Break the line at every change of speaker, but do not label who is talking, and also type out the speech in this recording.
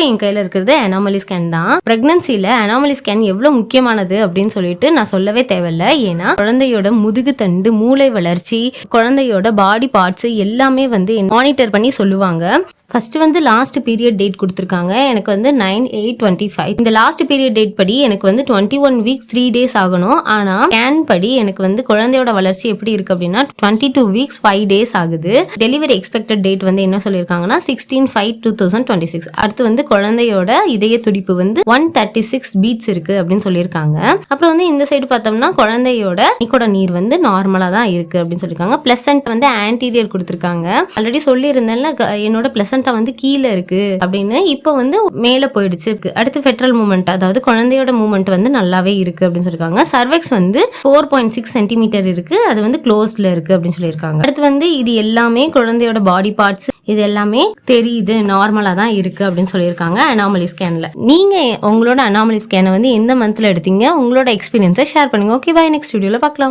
என் கையில இருக்கிறது anomaly scan தான். பிரெக்னன்சில அனாமலி ஸ்கேன் எவ்வளவு முக்கியமானது அப்படின்னு சொல்லிட்டு நான் சொல்லவே தேவையில்ல. ஏன்னா குழந்தையோட முதுகு தண்டு, மூளை வளர்ச்சி, குழந்தையோட பாடி பார்ட்ஸ் எல்லாமே வந்து மானிட்டர் பண்ணி சொல்லுவாங்க. ஃபர்ஸ்ட் வந்து லாஸ்ட் பீரியட் டேட் கொடுத்துருக்காங்க. எனக்கு வந்து 9/8/25. இந்த லாஸ்ட் பீரியட் டேட் படி எனக்கு வந்து 21 வீக்ஸ் 3 days ஆகணும். ஆனா ஸ்கேன் படி எனக்கு வந்து குழந்தையோட வளர்ச்சி எப்படி இருக்கு அப்படின்னா 22 வீக்ஸ் 5 days ஆகுது. டெலிவரி எக்ஸ்பெக்டட் டேட் வந்து என்ன சொல்லியிருக்காங்கன்னா 16/5/2026. அடுத்து வந்து குழந்தையோட இதய துடிப்பு வந்து 136 பீட்ஸ் இருக்கு அப்படின்னு சொல்லியிருக்காங்க. அப்புறம் வந்து இந்த சைடு பார்த்தோம்னா குழந்தையோட நீக்கோட நீர் வந்து நார்மலா தான் இருக்கு அப்படின்னு சொல்லியிருக்காங்க. பிளசன்ட் வந்து ஆன்டீரியர் கொடுத்துருக்காங்க. ஆல்ரெடி சொல்லியிருந்தேன்ல என்னோட பிளசன்ட் வந்து கீழே இருக்கு அப்படின்னு. இப்போ வந்து மேல போயிடுச்சு. அடுத்து ஃபெட்ரல் மூவ்மெண்ட், அதாவது குழந்தையோட மூவ்மெண்ட் வந்து நல்லாவே இருக்கு அப்படின்னு சொல்லிருக்காங்க. சர்வெக்ஸ் வந்து 4.6 சென்டிமீட்டர் இருக்கு, அது வந்து க்ளோஸ்ட்ல இருக்கு அப்படின்னு சொல்லியிருக்காங்க. அடுத்து வந்து இது எல்லாமே குழந்தையோட பாடி பார்ட்ஸ் இது எல்லாமே தெரியுது, நார்மலா தான் இருக்கு அப்படின்னு சொல்லியிருக்காங்க அனாமலி ஸ்கேன்ல. நீங்க உங்களோட அனாமலி ஸ்கேனை வந்து எந்த மந்த்ல எடுத்தீங்க, உங்களோட எக்ஸ்பீரியன்ஸை ஷேர் பண்ணுங்க. Okay, by. நெக்ஸ்ட் வீடியோல பார்க்கலாம்.